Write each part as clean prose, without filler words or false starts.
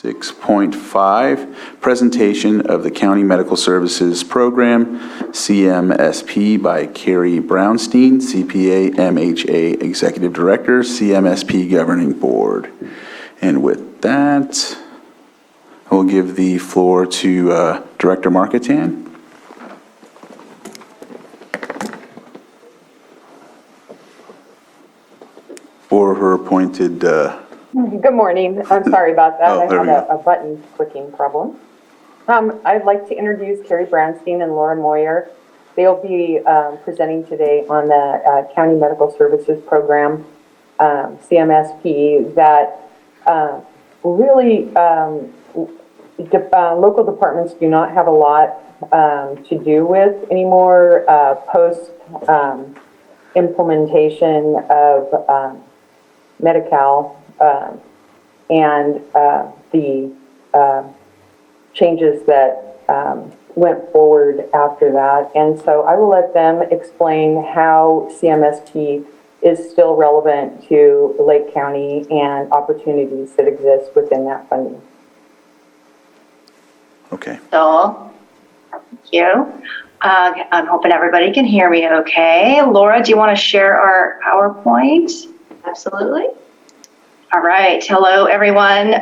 6.5, presentation of the County Medical Services Program, CMSP, by Kari Brownstein, CPA, MHA Executive Director, CMSP Governing Board. And with that, I will give the floor to Director Marketan. For her appointed... Good morning. I'm sorry about that. I had a button clicking problem. I'd like to introduce Kari Brownstein and Laura Moyer. They'll be presenting today on the County Medical Services Program, CMSP, that really local departments do not have a lot to do with anymore post implementation of Medi-Cal and the changes that went forward after that. And so I will let them explain how CMSP is still relevant to Lake County and opportunities that exist within that funding. Okay. So, thank you. I'm hoping everybody can hear me okay. Laura, do you want to share our PowerPoint? Absolutely. All right. Hello, everyone.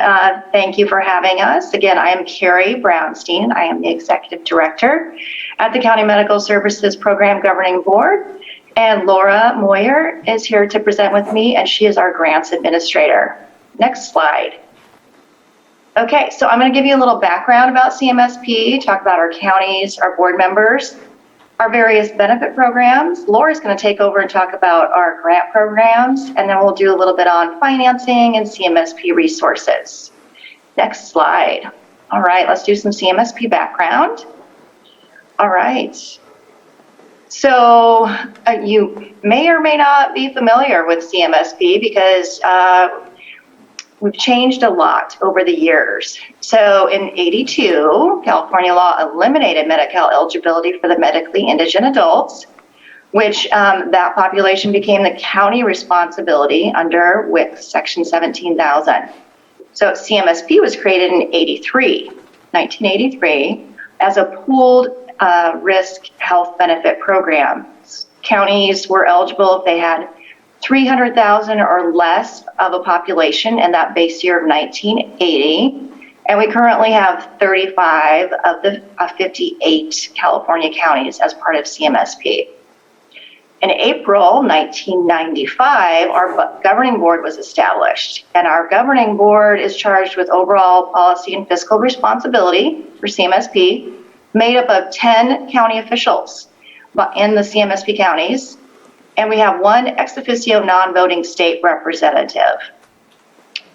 Thank you for having us. Again, I am Kari Brownstein. I am the Executive Director at the County Medical Services Program Governing Board. And Laura Moyer is here to present with me, and she is our Grants Administrator. Next slide. Okay, so I'm going to give you a little background about CMSP, talk about our counties, our board members, our various benefit programs. Laura's going to take over and talk about our grant programs, and then we'll do a little bit on financing and CMSP resources. Next slide. All right, let's do some CMSP background. All right. So you may or may not be familiar with CMSP because we've changed a lot over the years. So in '82, California law eliminated Medi-Cal eligibility for the medically indigent adults, which that population became the county responsibility under WIC Section 17,000. So CMSP was created in 1983, as a pooled risk health benefit program. Counties were eligible if they had 300,000 or less of a population in that base year of 1980. And we currently have 35 of the 58 California counties as part of CMSP. In April 1995, our governing board was established, and our governing board is charged with overall policy and fiscal responsibility for CMSP, made up of 10 county officials in the CMSP counties, and we have one ex officio non-voting state representative.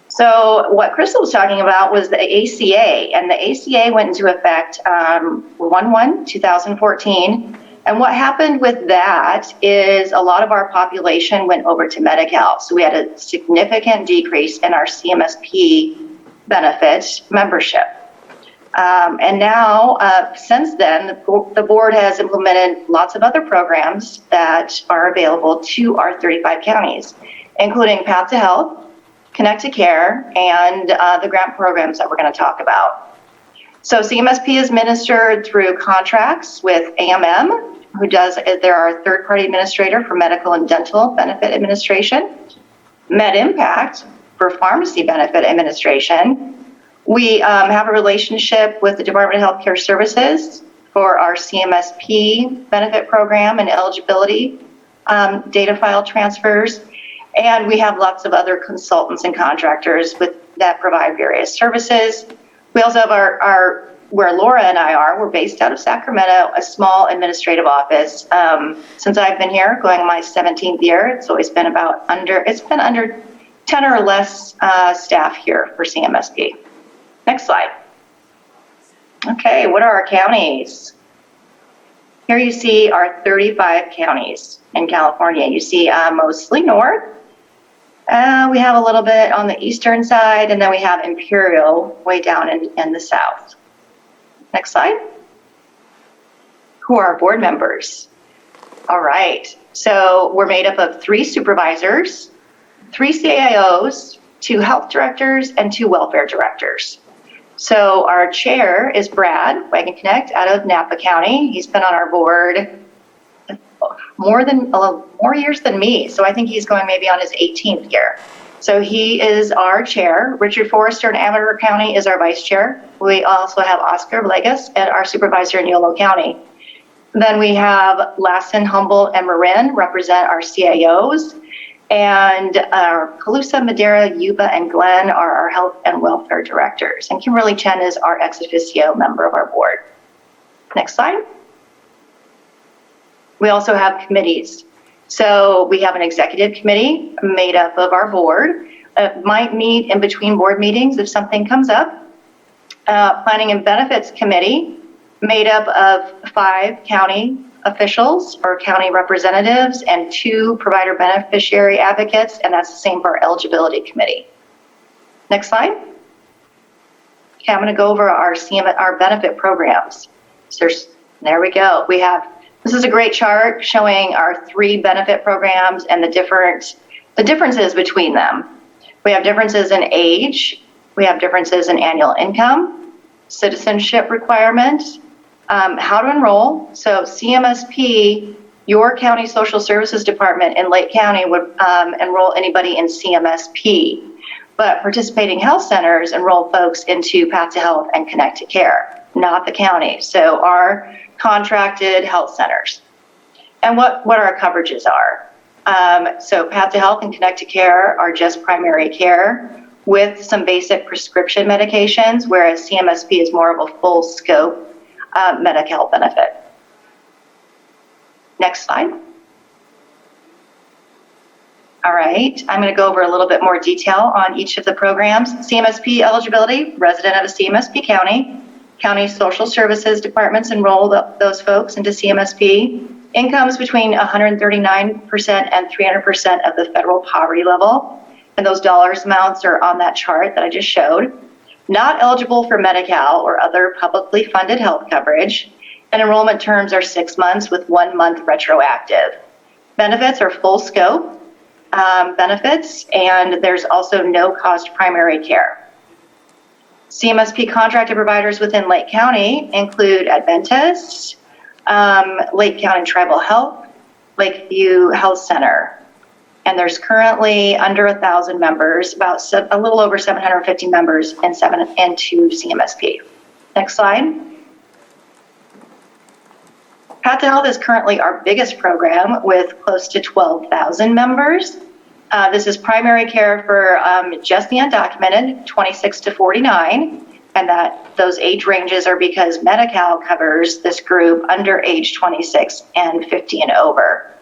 So what Crystal was talking about was the ACA, and the ACA went into effect 1/1/2014. And what happened with that is a lot of our population went over to Medi-Cal. So we had a significant decrease in our CMSP benefit membership. And now, since then, the board has implemented lots of other programs that are available to our 35 counties, including Path to Health, Connect to Care, and the grant programs that we're going to talk about. So CMSP is administered through contracts with AMM, they're our third-party administrator for medical and dental benefit administration, MedImpact for pharmacy benefit administration. We have a relationship with the Department of Healthcare Services for our CMSP benefit program and eligibility data file transfers. And we have lots of other consultants and contractors that provide various services. We also have where Laura and I are, we're based out of Sacramento, a small administrative office. Since I've been here, going my 17th year, it's always been under 10 or less staff here for CMSP. Next slide. Okay, what are our counties? Here you see our 35 counties in California. You see mostly north. We have a little bit on the eastern side, and then we have Imperial way down in the south. Next slide. Who are our board members? All right, so we're made up of 3 supervisors, 3 CAIOs, 2 health directors, and 2 welfare directors. So our chair is Brad, Wagon Connect, out of Napa County. He's been on our board more years than me. So I think he's going maybe on his 18th year. So he is our chair. Richard Forrester in Amador County is our vice chair. We also have Oscar Villegas and our supervisor in Yolo County. Then we have Lassen, Humboldt, and Marin represent our CAOs. And our Colusa, Madera, Yuba, and Glenn are our health and welfare directors. And Kimberly Chen is our ex officio member of our board. Next slide. We also have committees. So we have an executive committee made up of our board. It might meet in between board meetings if something comes up. Planning and benefits committee made up of 5 county officials or county representatives and 2 provider beneficiary advocates, and that's the same for our eligibility committee. Next slide. Okay, I'm going to go over our benefit programs. So there we go. This is a great chart showing our 3 benefit programs and the differences between them. We have differences in age, we have differences in annual income, citizenship requirements, how to enroll. So CMSP, your county social services department in Lake County would enroll anybody in CMSP, but participating health centers enroll folks into Path to Health and Connect to Care, not the county. So our contracted health centers. And what our coverages are. So Path to Health and Connect to Care are just primary care with some basic prescription medications, whereas CMSP is more of a full scope medical benefit. Next slide. All right, I'm going to go over a little bit more detail on each of the programs. CMSP eligibility, resident of a CMSP county. County social services departments enroll those folks into CMSP. Incomes between 139% and 300% of the federal poverty level. And those dollars amounts are on that chart that I just showed. Not eligible for Medi-Cal or other publicly funded health coverage. And enrollment terms are 6 months with 1 month retroactive. Benefits are full scope benefits, and there's also no cost primary care. CMSP contracted providers within Lake County include Adventist, Lake County Tribal Health, Lakeview Health Center. And there's currently under 1,000 members, about a little over 750 members into CMSP. Next slide. Path to Health is currently our biggest program with close to 12,000 members. This is primary care for just the undocumented, 26 to 49, and those age ranges are because Medi-Cal covers this group under age 26 and 50 and over.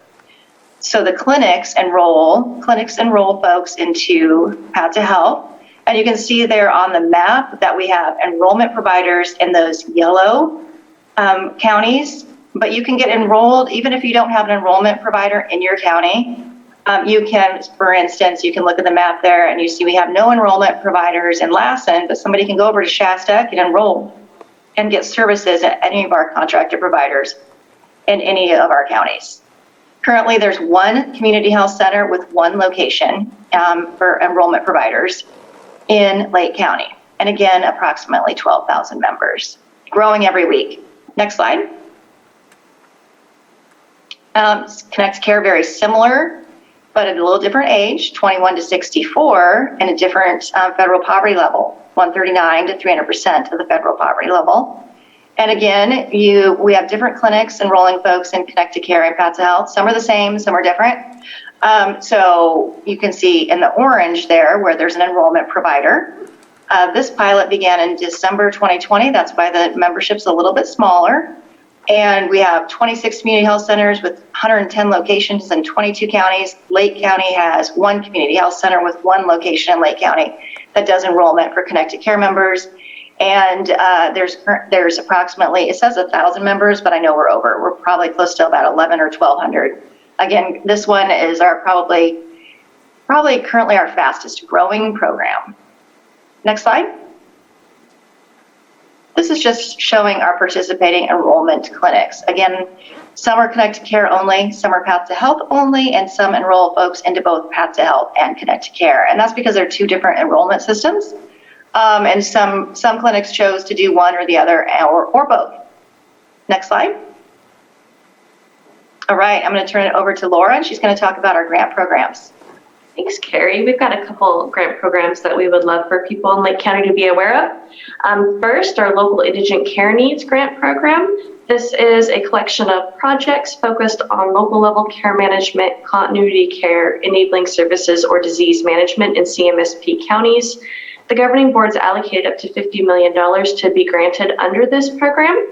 So the clinics enroll folks into Path to Health, and you can see there on the map that we have enrollment providers in those yellow counties, but you can get enrolled even if you don't have an enrollment provider in your county. You can, for instance, you can look at the map there and you see we have no enrollment providers in Lassen, but somebody can go over to Shasta, get enrolled, and get services at any of our contracted providers in any of our counties. Currently, there's 1 community health center with 1 location for enrollment providers in Lake County. And again, approximately 12,000 members, growing every week. Next slide. Connect Care, very similar, but at a little different age, 21 to 64, and a different federal poverty level, 139 to 300% of the federal poverty level. And again, we have different clinics enrolling folks in Connect to Care and Path to Health. Some are the same, some are different. So you can see in the orange there where there's an enrollment provider. This pilot began in December 2020. That's why the membership's a little bit smaller. And we have 26 community health centers with 110 locations in 22 counties. Lake County has 1 community health center with 1 location in Lake County that does enrollment for Connected Care members. And there's approximately, it says 1,000 members, but I know we're over. We're probably close to about 11 or 1,200. Again, this one is our probably currently our fastest growing program. Next slide. This is just showing our participating enrollment clinics. Again, some are Connect to Care only, some are Path to Health only, and some enroll folks into both Path to Health and Connect to Care. And that's because they're 2 different enrollment systems. And some clinics chose to do one or the other or both. Next slide. All right, I'm going to turn it over to Laura, and she's going to talk about our grant programs. Thanks, Kari. We've got a couple grant programs that we would love for people in Lake County to be aware of. First, our local indigent care needs grant program. This is a collection of projects focused on local level care management, continuity care, enabling services, or disease management in CMSP counties. The governing board's allocated up to $50 million to be granted under this program.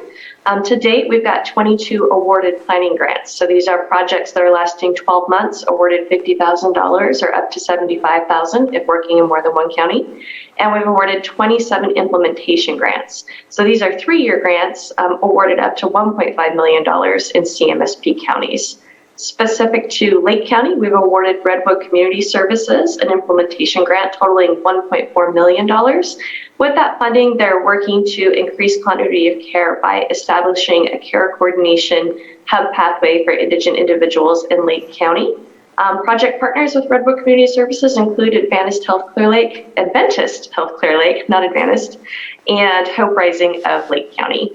To date, we've got 22 awarded planning grants. So these are projects that are lasting 12 months, awarded $50,000 or up to $75,000 if working in more than one county. And we've awarded 27 implementation grants. So these are 3-year grants awarded up to $1.5 million in CMSP counties. Specific to Lake County, we've awarded Redwood Community Services an implementation grant totaling $1.4 million. With that funding, they're working to increase continuity of care by establishing a care coordination hub pathway for indigent individuals in Lake County. Project partners with Redwood Community Services include Adventist Health Clear Lake, not Adventist, and Hope Rising of Lake County.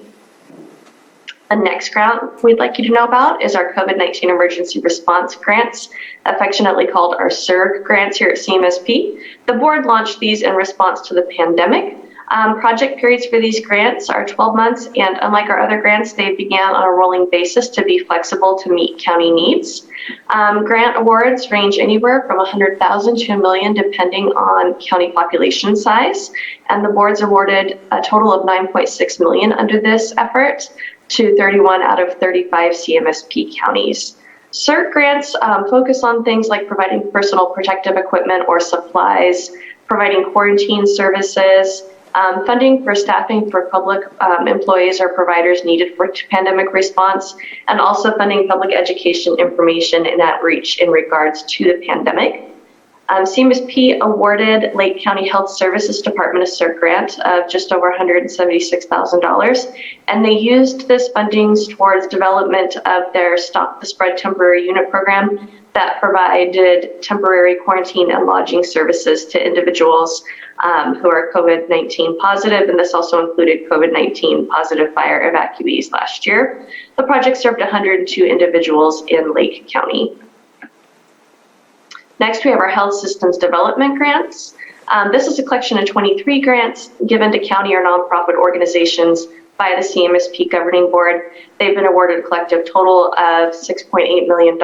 The next grant we'd like you to know about is our COVID-19 emergency response grants, affectionately called our CERG grants here at CMSP. The board launched these in response to the pandemic. Project periods for these grants are 12 months, and unlike our other grants, they began on a rolling basis to be flexible to meet county needs. Grant awards range anywhere from $100,000 to $1 million, depending on county population size, and the board's awarded a total of $9.6 million under this effort to 31 out of 35 CMSP counties. CERG grants focus on things like providing personal protective equipment or supplies, providing quarantine services, funding for staffing for public employees or providers needed for pandemic response, and also funding public education information and outreach in regards to the pandemic. CMSP awarded Lake County Health Services Department a CERG grant of just over $176,000, and they used this funding towards development of their Stop the Spread temporary unit program that provided temporary quarantine and lodging services to individuals who are COVID-19 positive, and this also included COVID-19 positive fire evacuees last year. The project served 102 individuals in Lake County. Next, we have our health systems development grants. This is a collection of 23 grants given to county or nonprofit organizations by the CMSP governing board. They've been awarded a collective total of $6.8 million.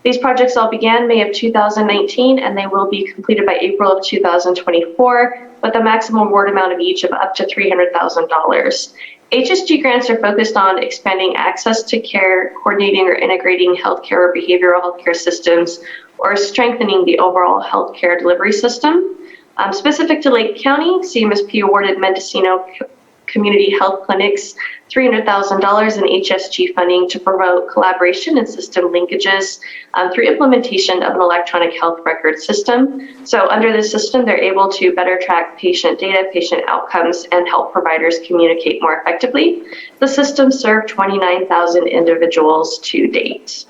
These projects all began May of 2019, and they will be completed by April of 2024, with a maximum award amount of each of up to $300,000. HSG grants are focused on expanding access to care, coordinating or integrating healthcare or behavioral healthcare systems, or strengthening the overall healthcare delivery system. Specific to Lake County, CMSP awarded Mendocino Community Health Clinics $300,000 in HSG funding to promote collaboration and system linkages through implementation of an electronic health record system. So under this system, they're able to better track patient data, patient outcomes, and help providers communicate more effectively. The system served 29,000 individuals to date.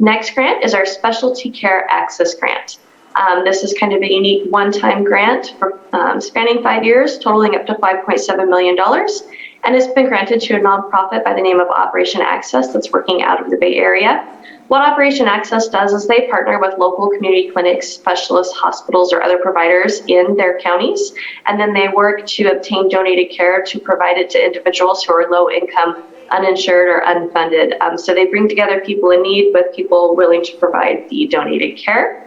Next grant is our Specialty Care Access Grant. This is kind of a unique one-time grant for spanning 5 years, totaling up to $5.7 million. And it's been granted to a nonprofit by the name of Operation Access that's working out of the Bay Area. What Operation Access does is they partner with local community clinics, specialists, hospitals, or other providers in their counties. And then they work to obtain donated care to provide it to individuals who are low income, uninsured, or unfunded. So they bring together people in need with people willing to provide the donated care.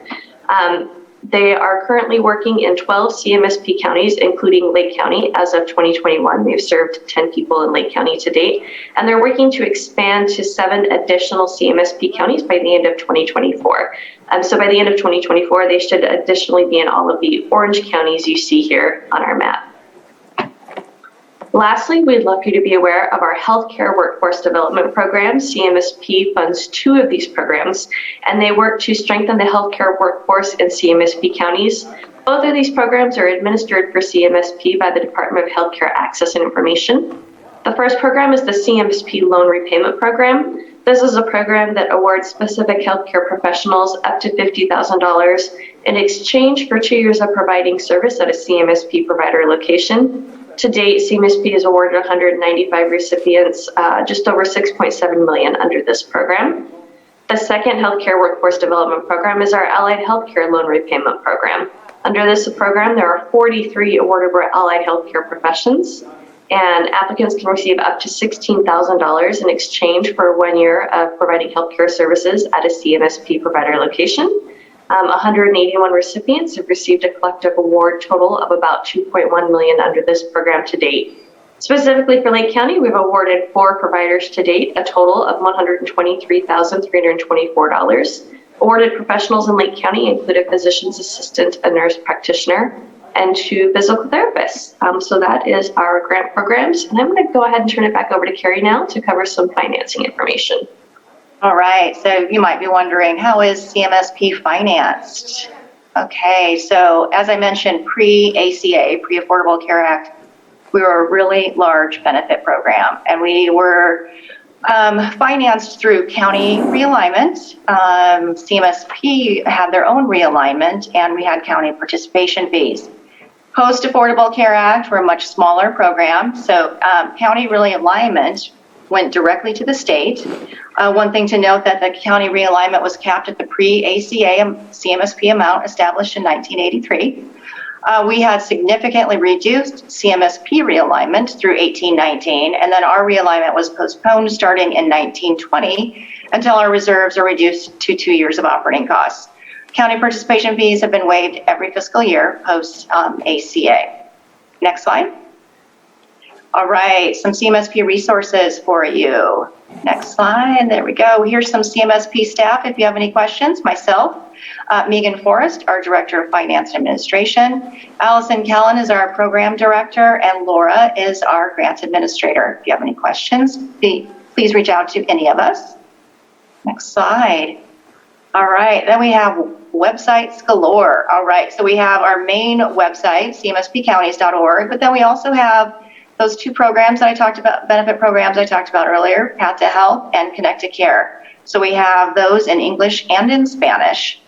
They are currently working in 12 CMSP counties, including Lake County. As of 2021, they've served 10 people in Lake County to date, and they're working to expand to 7 additional CMSP counties by the end of 2024. So by the end of 2024, they should additionally be in all of the orange counties you see here on our map. Lastly, we'd love you to be aware of our Healthcare Workforce Development Program. CMSP funds 2 of these programs, and they work to strengthen the healthcare workforce in CMSP counties. Both of these programs are administered for CMSP by the Department of Healthcare Access and Information. The first program is the CMSP Loan Repayment Program. This is a program that awards specific healthcare professionals up to $50,000 in exchange for 2 years of providing service at a CMSP provider location. To date, CMSP has awarded 195 recipients just over $6.7 million under this program. The second healthcare workforce development program is our Allied Healthcare Loan Repayment Program. Under this program, there are 43 awarded allied healthcare professions, and applicants can receive up to $16,000 in exchange for 1 year of providing healthcare services at a CMSP provider location. 181 recipients have received a collective award total of about $2.1 million under this program to date. Specifically for Lake County, we've awarded 4 providers to date, a total of $123,324. Awarded professionals in Lake County include a physician's assistant, a nurse practitioner, and 2 physical therapists. So that is our grant programs. And I'm going to go ahead and turn it back over to Kari now to cover some financing information. All right, so you might be wondering, how is CMSP financed? Okay, so as I mentioned, pre-ACA, Pre-Affordable Care Act, we were a really large benefit program, and we were financed through county realignment. CMSP had their own realignment, and we had county participation fees. Post-Affordable Care Act, we're a much smaller program, so county realignment went directly to the state. One thing to note that the county realignment was capped at the pre-ACA CMSP amount established in 1983. We had significantly reduced CMSP realignment through 1819, and then our realignment was postponed starting in 1920 until our reserves are reduced to 2 years of operating costs. County participation fees have been waived every fiscal year post ACA. Next slide. All right, some CMSP resources for you. Next slide, there we go. Here's some CMSP staff if you have any questions. Myself, Megan Forrest, our Director of Finance and Administration. Allison Callan is our Program Director, and Laura is our Grants Administrator. If you have any questions, please reach out to any of us. Next slide. All right, then we have websites galore. All right, so we have our main website, cmspcounties.org, but then we also have those 2 programs that I talked about, benefit programs I talked about earlier, Path to Health and Connect to Care. So we have those in English and in Spanish.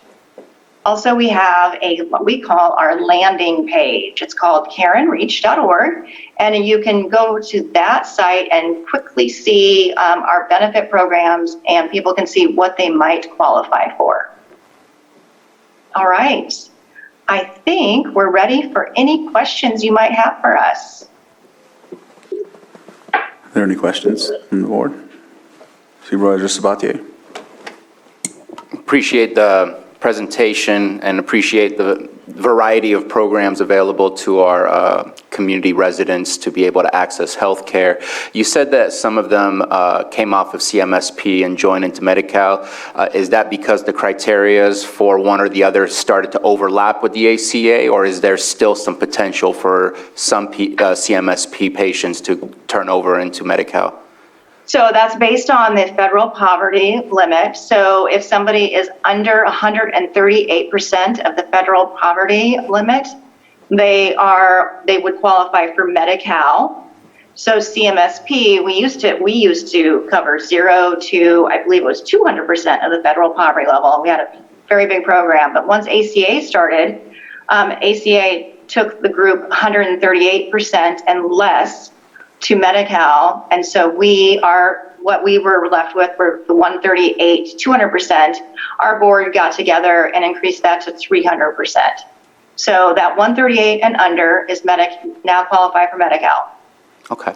Also, we have what we call our landing page. It's called careandreach.org, and you can go to that site and quickly see our benefit programs, and people can see what they might qualify for. All right, I think we're ready for any questions you might have for us. Are there any questions from the board? Supervisor Sabatier. Appreciate the presentation and appreciate the variety of programs available to our community residents to be able to access healthcare. You said that some of them came off of CMSP and joined into Medi-Cal. Is that because the criterias for one or the other started to overlap with the ACA, or is there still some potential for some CMSP patients to turn over into Medi-Cal? So that's based on the federal poverty limit. So if somebody is under 138% of the federal poverty limit, they would qualify for Medi-Cal. So CMSP, we used to cover 0 to, I believe it was 200% of the federal poverty level. We had a very big program, but once ACA started, ACA took the group 138% and less to Medi-Cal, and so what we were left with were the 138, 200%. Our board got together and increased that to 300%. So that 138 and under is now qualify for Medi-Cal. Okay.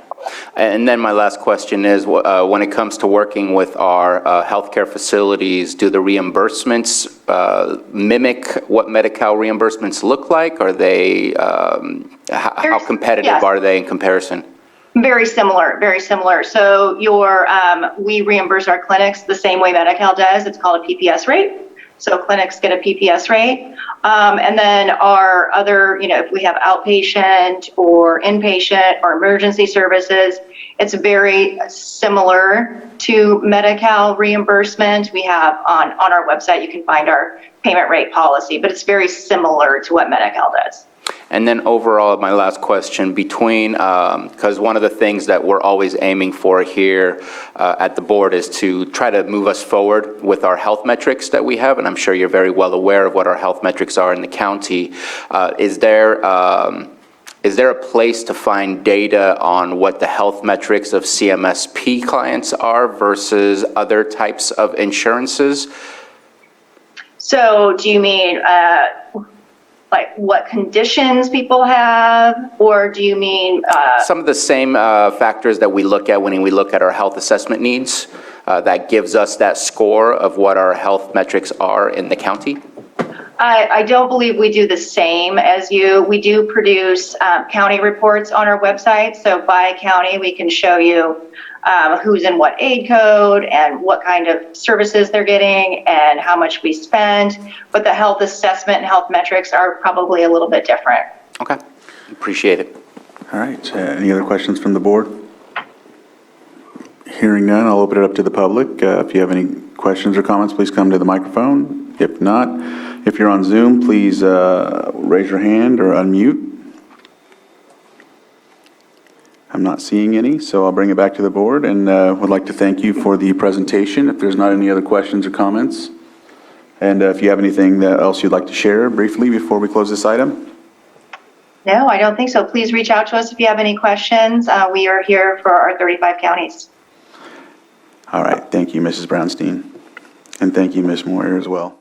And then my last question is, when it comes to working with our healthcare facilities, do the reimbursements mimic what Medi-Cal reimbursements look like? Are they, how competitive are they in comparison? Very similar, very similar. So we reimburse our clinics the same way Medi-Cal does. It's called a PPS rate. So clinics get a PPS rate. And then our other, if we have outpatient or inpatient or emergency services, it's very similar to Medi-Cal reimbursement. We have on our website, you can find our payment rate policy, but it's very similar to what Medi-Cal does. And then overall, my last question, because one of the things that we're always aiming for here at the board is to try to move us forward with our health metrics that we have, and I'm sure you're very well aware of what our health metrics are in the county. Is there a place to find data on what the health metrics of CMSP clients are versus other types of insurances? So do you mean like what conditions people have, or do you mean? Some of the same factors that we look at when we look at our health assessment needs, that gives us that score of what our health metrics are in the county? I don't believe we do the same as you. We do produce county reports on our website. So by county, we can show you who's in what aid code and what kind of services they're getting and how much we spend. But the health assessment and health metrics are probably a little bit different. Okay, appreciate it. All right, any other questions from the board? Hearing none, I'll open it up to the public. If you have any questions or comments, please come to the microphone. If not, if you're on Zoom, please raise your hand or unmute. I'm not seeing any, so I'll bring it back to the board and would like to thank you for the presentation. If there's not any other questions or comments, and if you have anything else you'd like to share briefly before we close this item. No, I don't think so. Please reach out to us if you have any questions. We are here for our 35 counties. All right, thank you, Mrs. Brownstein, and thank you, Ms. Moyer, as well.